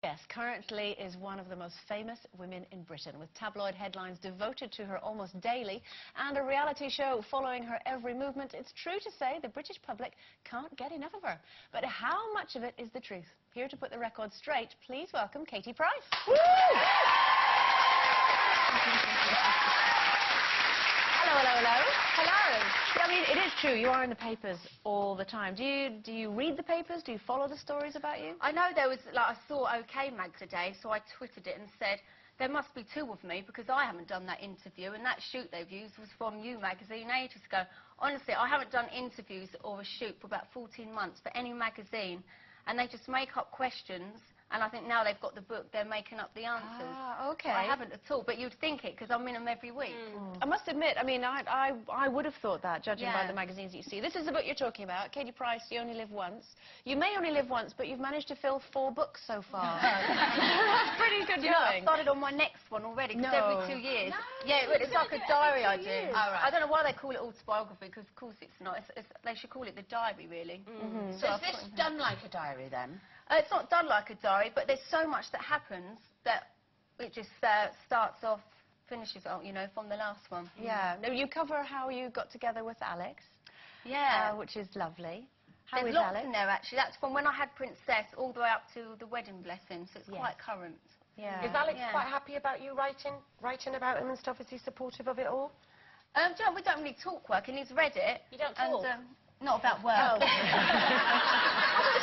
Yes, currently is one of the most famous women in Britain, with tabloid headlines devoted to her almost daily and a reality show following her every movement. It's true to say the British public can't get enough of her. But how much of it is the truth? Here to put the record straight, please welcome Katie Price. Woo! Hello, hello, hello. Hello. Yeah, I mean, it is true. You are in the papers all the time. Do you read the papers? Do you follow the stories about you? I know there was, like, I saw OK Mag today, so I twittered it and said, there must be two of me because I haven't done that interview, and that shoot they've used was from You magazine ages ago. Honestly, I haven't done interviews or a shoot for about 14 months for any magazine, and they just make up questions. And I think now they've got the book, they're making up the answers. Ah, OK. I haven't at all, but you'd think it, because I'm in them every week. I must admit, I mean, I would have thought that, judging by the magazines that you see. This is the book you're talking about, Katie Price, You Only Live Once. You may only live once, but you've managed to fill 4 books so far. That's pretty good going. I've started on my next one already, because every 2 years. No, yeah, it's like a diary I do. Years. Oh, right. I don't know why they call it autobiography, because of course it's not. They should call it the diary, really. So is this done like a diary, then? It's not done like a diary, but there's so much that happens that it just starts off, finishes off, you know, from the last one. Yeah. No, you cover how you got together with Alex. Yeah. Which is lovely. How There's is lots Alex? in there, actually. That's from when I had Princess all the way up to the wedding blessing, so it's quite current. Yeah. Is Alex quite happy about you writing about him and stuff? Is he supportive of it all? John, we don't really talk work, and he's read it. You don't talk? Not about work. Oh. We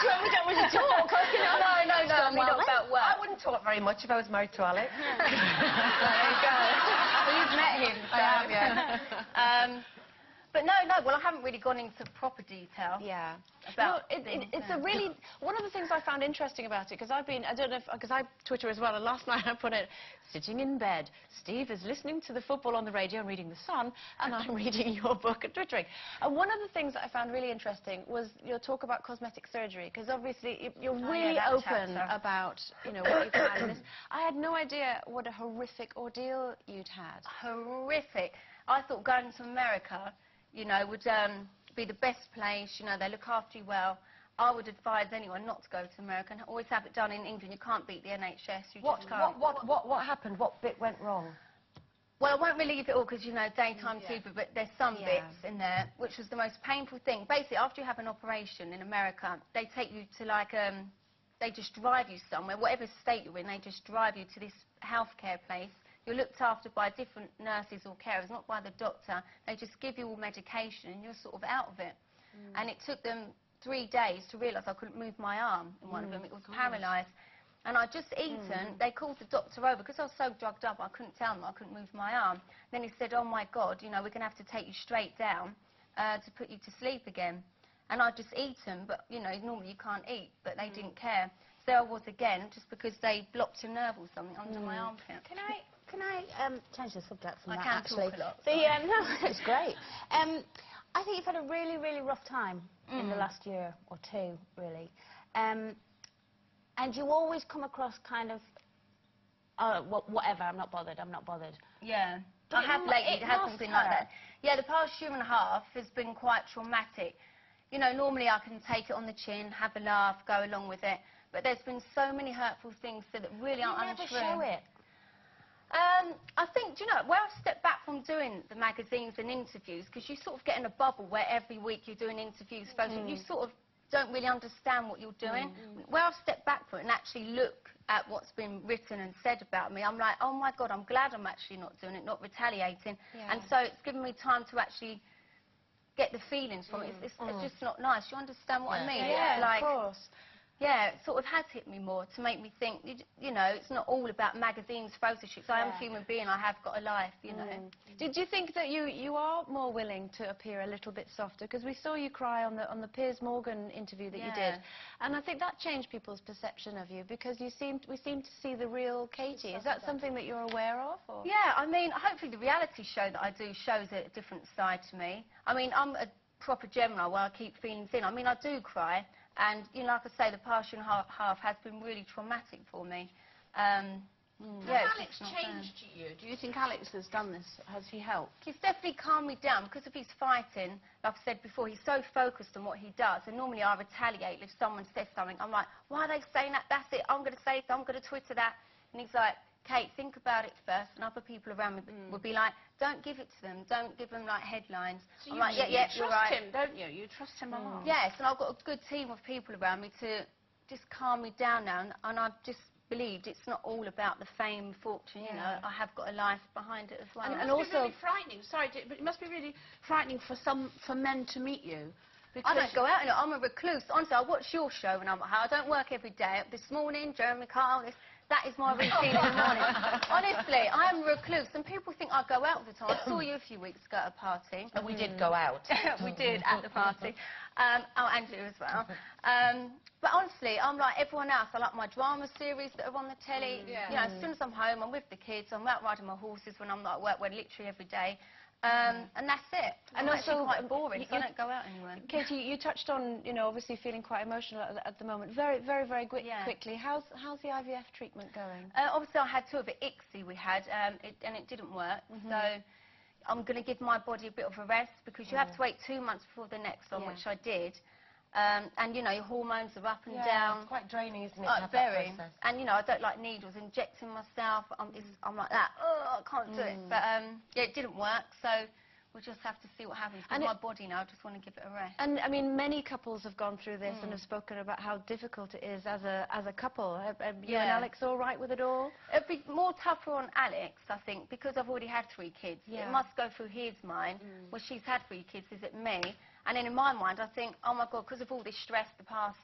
don't really talk. No, I mean not about work. I wouldn't talk very much if I was married to Alex. There you go. Well, you've met him, so. I have, yeah. But no, well, I haven't really gone into proper detail. Yeah. About it's a really, one of the things I found interesting about it, because I don't know if, because I Twitter as well, and last night I put it, sitting in bed, Steve is listening to the football on the radio and reading The Sun, and I'm reading your book and twittering. And one of the things that I found really interesting was your talk about cosmetic surgery, because obviously you're really open about, you know, what you've had in this. I had no idea what a horrific ordeal you'd had. Horrific. I thought going to America, you know, would be the best place. You know, they look after you well. I would advise anyone not to go to America and always have it done in England. You can't beat the NHS. You just can't. What happened? What bit went wrong? Well, I won't really leave it all because, you know, daytime super, but there's some bits in there, which was the most painful thing. Basically, after you have an operation in America, they take you to, like, they just drive you somewhere, whatever state you're in, they just drive you to this healthcare place. You're looked after by different nurses or carers, not by the doctor. They just give you all medication and you're sort of out of it. And it took them 3 days to realise I couldn't move my arm in one of them. It was paralysed. And I'd just eaten. They called the doctor over because I was so drugged up I couldn't tell them I couldn't move my arm. Then he said, oh my God, you know, we're going to have to take you straight down to put you to sleep again. And I'd just eaten, but, you know, normally you can't eat, but they didn't care. So I was again, just because they blocked a nerve or something under my armpit. Can I change the subject from that, I can actually? talk a lot. No, it's great. I think you've had a really, really rough time in the last year or two, really. And you always come across kind of, whatever, I'm not bothered. Yeah. I have lately had something like that. Yeah, the past year and a half has been quite traumatic. You know, normally I can take it on the chin, have a laugh, go along with it. But there's been so many hurtful things that really aren't untrue. You never show it. I think, do you know, where I've stepped back from doing the magazines and interviews, because you sort of get in a bubble where every week you're doing interviews, you sort of don't really understand what you're doing. Where I've stepped back from it and actually look at what's been written and said about me, I'm like, oh my God, I'm glad I'm actually not doing it, not retaliating. And so it's given me time to actually get the feelings from it. It's just not nice. You understand what I mean? Yeah, like, of course. Yeah, it sort of has hit me more to make me think, you know, it's not all about magazines, photo shoots. I am a human being. I have got a life, you know. Did you think that you are more willing to appear a little bit softer? Because we saw you cry on the Piers Morgan interview that you did, and I think that changed people's perception of you because we seem to see the real Katie. Is that something that you're aware of? Or? Yeah, I mean, hopefully the reality show that I do shows a different side to me. I mean, I'm a proper Gemini where I keep feelings in. I mean, I do cry. And, you know, like I say, the past year and a half has been really traumatic for me. Yeah, Has it's Alex not changed you? Do you think Alex has done this? Has he helped? He's definitely calmed me down because if he's fighting, like I said before, he's so focused on what he does. And normally I retaliate if someone says something. I'm like, why are they saying that? That's it. I'm going to say it. I'm going to Twitter that. And he's like, Kate, think about it first. And other people around me would be like, don't give it to them. Don't give them like headlines. So I'm like, yeah, you're right. You trust him, don't you? You trust him a lot. Yes, and I've got a good team of people around me to just calm me down now. And I've just believed it's not all about the fame, fortune, you know. I have got a life behind it as well. And it must be really frightening. Sorry, but it must be really frightening for men to meet you. I don't go out, you know, I'm a recluse. Honestly, I watch your show when I'm at home. I don't work every day. This morning, Jeremy Kyle, that is my routine in the morning. Honestly, I'm a recluse, and people think I go out all the time. I saw you a few weeks ago at a party. And we did go out. We did, at the party. And you as well. But honestly, I'm like everyone else. I like my drama series that are on the telly. You know, as soon as I'm home, I'm with the kids. I'm out riding my horses when I'm not at work, when literally every day. And that's it. And also quite boring, so I don't go out anywhere. Katie, you touched on, you know, obviously feeling quite emotional at the moment. Very quickly. How's the IVF treatment going? Obviously, I had two of it, ICSI we had, and it didn't work. So I'm going to give my body a bit of a rest because you have to wait 2 months before the next one, which I did. And, you know, your hormones are up and down. It's quite draining, isn't it? Very. And, you know, I don't like needles, injecting myself. I'm like that. Oh, I can't do it. But, yeah, it didn't work, so we'll just have to see what happens. Because my body now, I just want to give it a rest. And, I mean, many couples have gone through this and have spoken about how difficult it is as a couple. Are you and Alex all right with it all? It'd be more tougher on Alex, I think, because I've already had 3 kids. It must go through his mind. Well, she's had 3 kids, is it me? And then in my mind, I think, oh, my God, because of all this stress the past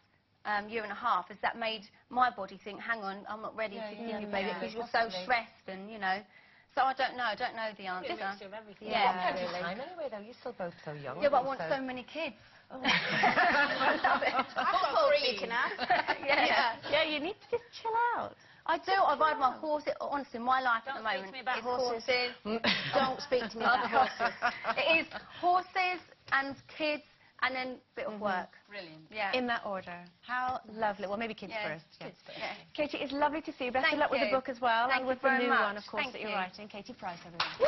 year and a half, has that made my body think, hang on, I'm not ready to give you baby because you're so stressed and, you know. So I don't know the answer. It's a mixture of everything. Yeah, Plenty of time anyway, though. You're still both so young. Yeah, but I want so many kids. I've got 3 you can have. Yeah, you need to just chill out. I do. I ride my horses. Honestly, my life at the moment Don't speak to me about is horses. Don't speak to me about horses. It is horses and kids and then a bit of work. Brilliant. Yeah. In that order. How lovely. Well, maybe kids first. Kids first. Yeah. Katie, it's lovely to see you. Best Thank of luck with the you. book as well. Thank and you with the very new much. one, of course, Thank that you're you. writing. Katie Price, everyone. Woo!